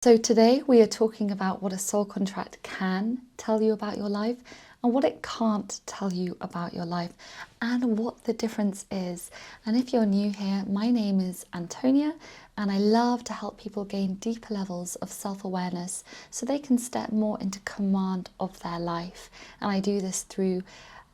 So today we are talking about what a soul contract can tell you about your life and what it can't tell you about your life and what the difference is. And if you're new here, my name is Antonia and I love to help people gain deeper levels of self-awareness so they can step more into command of their life. And I do this through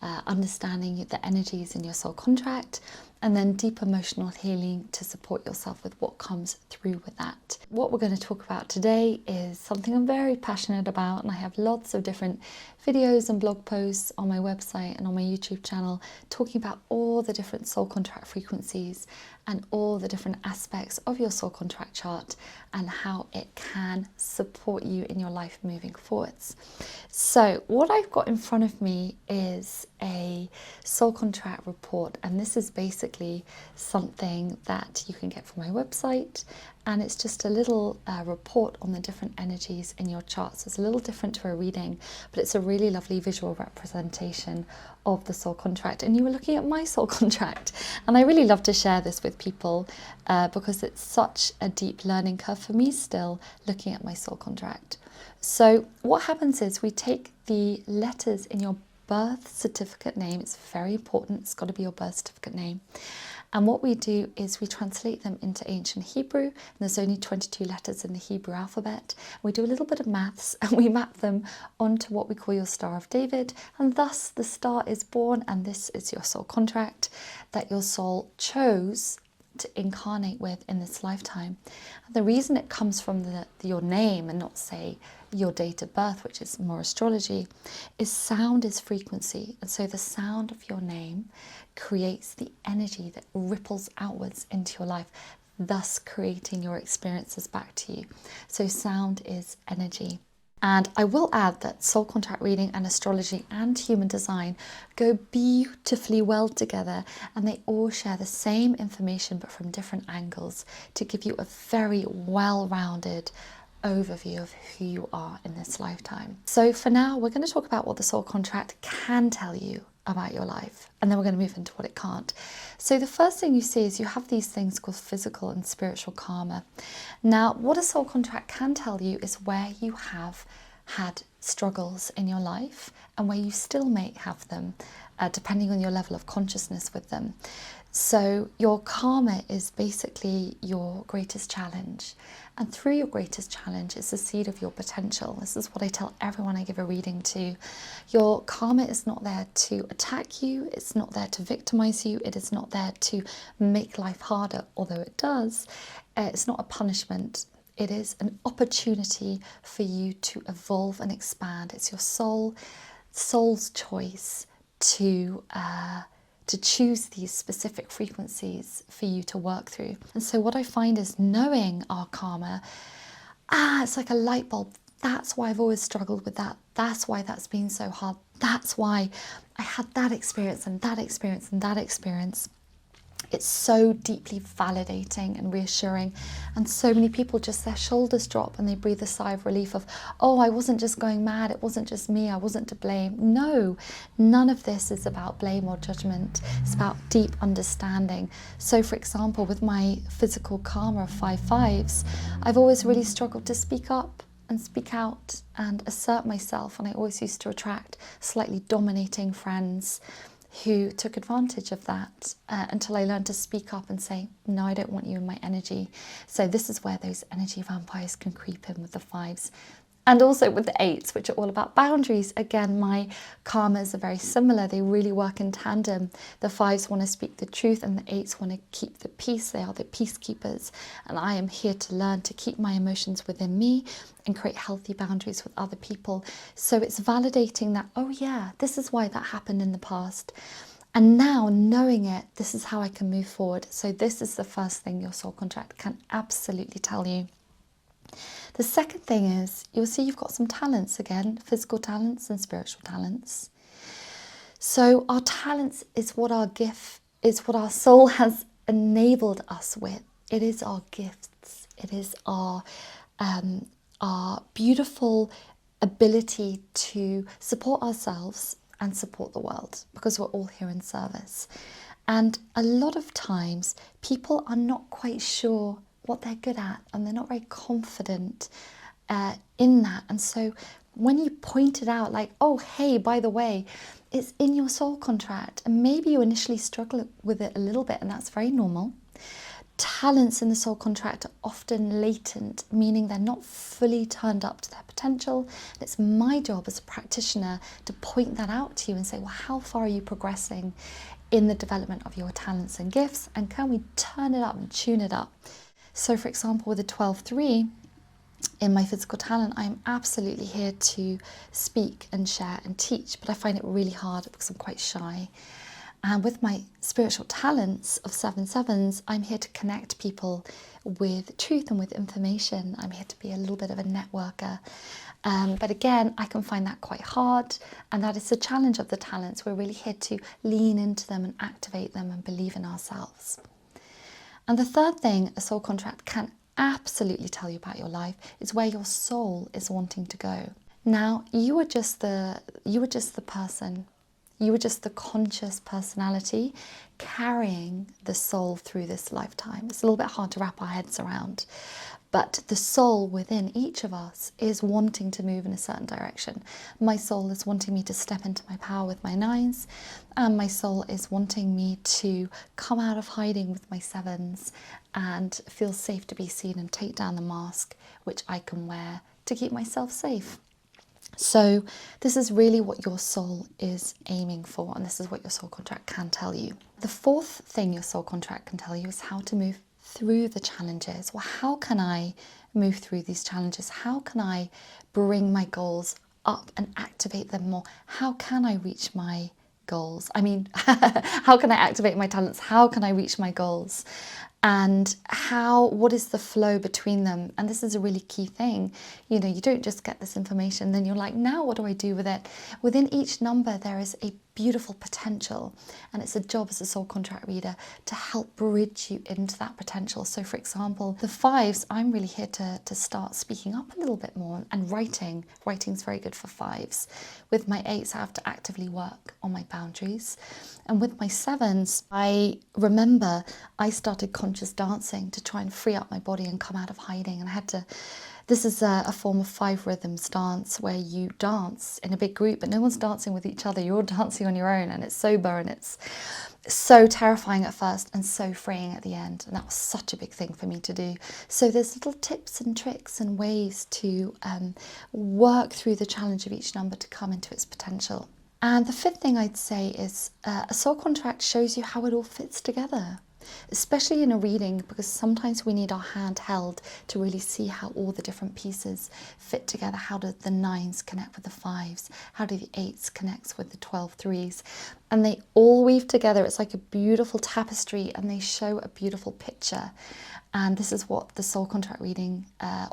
understanding the energies in your soul contract, and then deep emotional healing to support yourself with what comes through with that. What we're going to talk about today is something I'm very passionate about, and I have lots of different videos and blog posts on my website and on my YouTube channel talking about all the different soul contract frequencies and all the different aspects of your soul contract chart and how it can support you in your life moving forwards. So what I've got in front of me is a soul contract report, and this is basically something that you can get from my website, and it's just a little report on the different energies in your chart. So it's a little different to a reading, but it's a really lovely visual representation of the soul contract. And you were looking at my soul contract, and I really love to share this with people because it's such a deep learning curve for me still looking at my soul contract. So what happens is we take the letters in your birth certificate name. It's very important. It's got to be your birth certificate name. And what we do is we translate them into ancient Hebrew. And there's only 22 letters in the Hebrew alphabet. We do a little bit of maths and we map them onto what we call your Star of David. And thus the star is born, and this is your soul contract that your soul chose to incarnate with in this lifetime. And the reason it comes from your name and not, say, your date of birth, which is more astrology, is sound is frequency. And so the sound of your name creates the energy that ripples outwards into your life, thus creating your experiences back to you. So sound is energy. And I will add that soul contract reading and astrology and human design go beautifully well together, and they all share the same information but from different angles to give you a very well-rounded overview of who you are in this lifetime. So for now, we're going to talk about what the soul contract can tell you about your life, and then we're going to move into what it can't. So the first thing you see is you have these things called physical and spiritual karma. Now, what a soul contract can tell you is where you have had struggles in your life and where you still may have them, depending on your level of consciousness with them. So your karma is basically your greatest challenge, and through your greatest challenge is the seed of your potential. This is what I tell everyone I give a reading to. Your karma is not there to attack you, it's not there to victimize you, it is not there to make life harder, although it does. It's not a punishment. It is an opportunity for you to evolve and expand. It's your soul's choice to choose these specific frequencies for you to work through. And so what I find is knowing our karma, it's like a light bulb. That's why I've always struggled with that. That's why that's been so hard. That's why I had that experience and that experience and that experience. It's so deeply validating and reassuring, and so many people just, their shoulders drop and they breathe a sigh of relief of, oh, I wasn't just going mad, it wasn't just me, I wasn't to blame. No, none of this is about blame or judgment. It's about deep understanding. So for example, with my physical karma of 5 5s, I've always really struggled to speak up and speak out and assert myself, and I always used to attract slightly dominating friends who took advantage of that until I learned to speak up and say, no, I don't want you in my energy. So this is where those energy vampires can creep in with the 5s. And also with the 8s, which are all about boundaries. Again, my karmas are very similar. They really work in tandem. The 5s want to speak the truth and the 8s want to keep the peace. They are the peacekeepers. And I am here to learn to keep my emotions within me and create healthy boundaries with other people. So it's validating that, oh yeah, this is why that happened in the past. And now knowing it, this is how I can move forward. So this is the first thing your soul contract can absolutely tell you. The second thing is, you'll see you've got some talents again, physical talents and spiritual talents. So our talents is what our gift, is what our soul has enabled us with. It is our gifts. It is our beautiful ability to support ourselves and support the world, because we're all here in service. And a lot of times people are not quite sure what they're good at, and they're not very confident in that. And so when you point it out, like, oh, hey, by the way, it's in your soul contract, and maybe you initially struggle with it a little bit, and that's very normal. Talents in the soul contract are often latent, meaning they're not fully turned up to their potential. And it's my job as a practitioner to point that out to you and say, well, how far are you progressing in the development of your talents and gifts? And can we turn it up and tune it up? So, for example, with a 12-3, in my physical talent, I'm absolutely here to speak and share and teach, but I find it really hard because I'm quite shy. And with my spiritual talents of 7/7s, I'm here to connect people with truth and with information. I'm here to be a little bit of a networker. But again, I can find that quite hard, and that is the challenge of the talents. We're really here to lean into them and activate them and believe in ourselves. And the third thing a soul contract can absolutely tell you about your life is where your soul is wanting to go. Now, you were just the person. You were just the conscious personality carrying the soul through this lifetime. It's a little bit hard to wrap our heads around, but the soul within each of us is wanting to move in a certain direction. My soul is wanting me to step into my power with my 9s, and my soul is wanting me to come out of hiding with my 7s and feel safe to be seen and take down the mask which I can wear to keep myself safe. So this is really what your soul is aiming for, and this is what your soul contract can tell you. The fourth thing your soul contract can tell you is how to move through the challenges. Well, how can I move through these challenges? How can I bring my goals up and activate them more? How can I reach my goals? I mean, how can I activate my talents? How can I reach my goals? And what is the flow between them? And this is a really key thing. You know, you don't just get this information, then you're like, now what do I do with it? Within each number, there is a beautiful potential, and it's a job as a soul contract reader to help bridge you into that potential. So for example, the 5s, I'm really here to start speaking up a little bit more, and writing's very good for 5s. With my 8s, I have to actively work on my boundaries, and with my 7s, I remember I started conscious dancing to try and free up my body and come out of hiding, and I had to. This is a form of 5 rhythms dance where you dance in a big group, but no one's dancing with each other. You're all dancing on your own, and it's sober, and it's so terrifying at first and so freeing at the end. And that was such a big thing for me to do. So there's little tips and tricks and ways to work through the challenge of each number to come into its potential. And the fifth thing I'd say is a soul contract shows you how it all fits together. Especially in a reading, because sometimes we need our hand held to really see how all the different pieces fit together. How do the 9s connect with the 5s? How do the 8s connect with the 12-3s? And they all weave together. It's like a beautiful tapestry, and they show a beautiful picture. And this is what the soul contract reading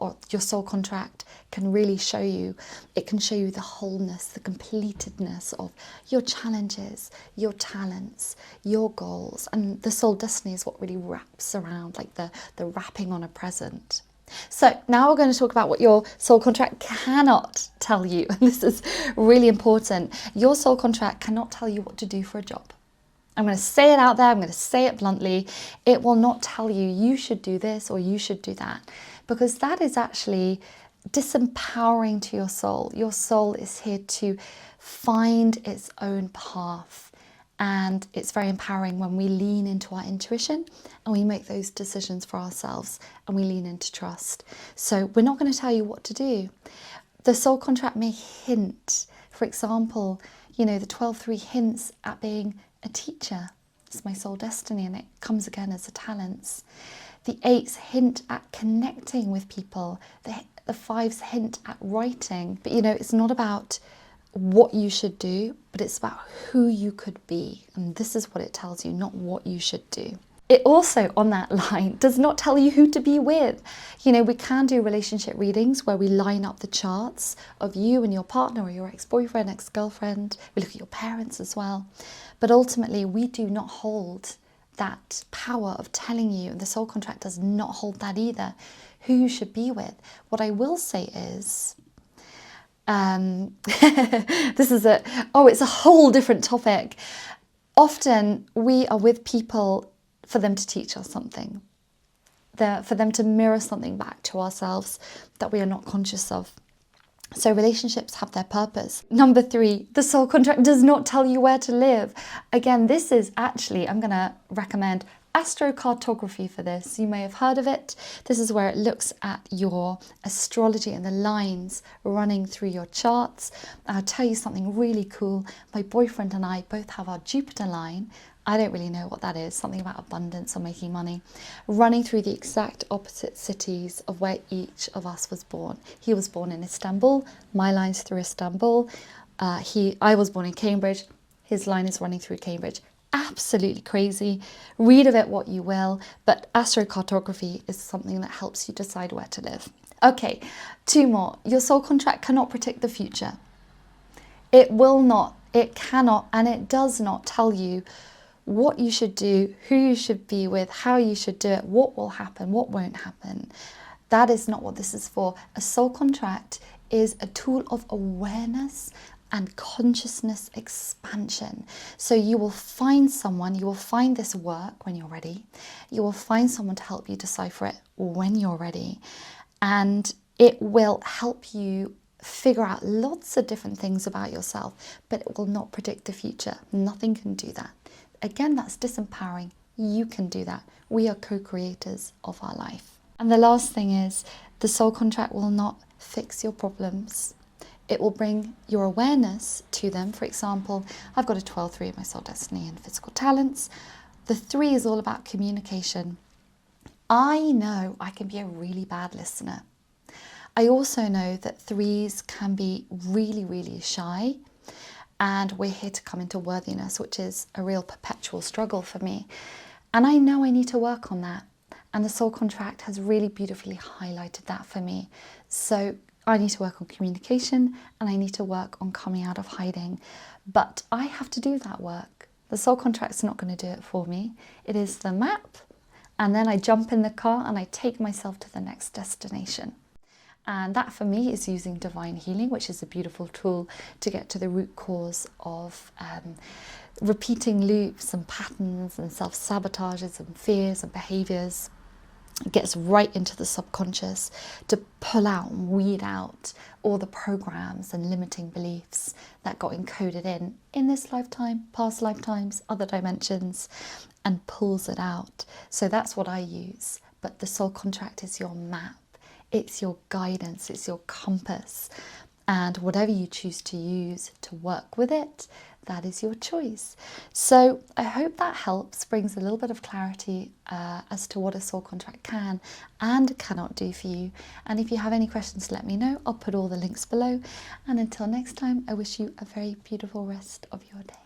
or your soul contract can really show you. It can show you the wholeness, the completedness of your challenges, your talents, your goals. And the soul destiny is what really wraps around, like the wrapping on a present. So now we're going to talk about what your soul contract cannot tell you. And this is really important. Your soul contract cannot tell you what to do for a job. I'm going to say it out there, I'm going to say it bluntly. It will not tell you, you should do this or you should do that, because that is actually disempowering to your soul. Your soul is here to find its own path, and it's very empowering when we lean into our intuition and we make those decisions for ourselves and we lean into trust. So we're not going to tell you what to do. The soul contract may hint, for example, you know, the 12-3 hints at being a teacher. It's my soul destiny, and it comes again as the talents. The 8s hint at connecting with people. The 5s hint at writing. But you know, it's not about what you should do, but it's about who you could be. And this is what it tells you, not what you should do. It also, on that line, does not tell you who to be with. You know, we can do relationship readings where we line up the charts of you and your partner or your ex-boyfriend, ex-girlfriend. We look at your parents as well. But ultimately, we do not hold that power of telling you, and the soul contract does not hold that either, who you should be with. What I will say is, this is it's a whole different topic. Often we are with people for them to teach us something. for them to mirror something back to ourselves that we are not conscious of. So relationships have their purpose. Number 3, the soul contract does not tell you where to live. Again, this is actually, I'm going to recommend astrocartography for this. You may have heard of it. This is where it looks at your astrology and the lines running through your charts. I'll tell you something really cool. My boyfriend and I both have our Jupiter line. I don't really know what that is, something about abundance or making money, running through the exact opposite cities of where each of us was born. He was born in Istanbul, my line's through Istanbul. I was born in Cambridge, his line is running through Cambridge. Absolutely crazy. Read of it what you will, but astrocartography is something that helps you decide where to live. Okay, 2 more. Your soul contract cannot predict the future. It will not, it cannot, and it does not tell you what you should do, who you should be with, how you should do it, what will happen, what won't happen. That is not what this is for. A soul contract is a tool of awareness and consciousness expansion. So you will find someone, you will find this work when you're ready. You will find someone to help you decipher it when you're ready. And it will help you figure out lots of different things about yourself, but it will not predict the future. Nothing can do that. Again, that's disempowering. You can do that. We are co-creators of our life. And the last thing is, the soul contract will not fix your problems. It will bring your awareness to them. For example, I've got a 12-3 in my soul destiny and physical talents. The 3 is all about communication. I know I can be a really bad listener. I also know that 3s can be really, really shy. And we're here to come into worthiness, which is a real perpetual struggle for me. And I know I need to work on that. And the soul contract has really beautifully highlighted that for me. So I need to work on communication and I need to work on coming out of hiding. But I have to do that work. The soul contract's not going to do it for me. It is the map. And then I jump in the car and I take myself to the next destination. And that for me is using divine healing, which is a beautiful tool to get to the root cause of repeating loops and patterns and self-sabotages and fears and behaviors. It gets right into the subconscious to pull out and weed out all the programs and limiting beliefs that got encoded in this lifetime, past lifetimes, other dimensions, and pulls it out. So that's what I use. But the soul contract is your map. It's your guidance, it's your compass, and whatever you choose to use to work with it, that is your choice. So I hope that helps, brings a little bit of clarity as to what a soul contract can and cannot do for you. And if you have any questions, let me know. I'll put all the links below. And until next time, I wish you a very beautiful rest of your day.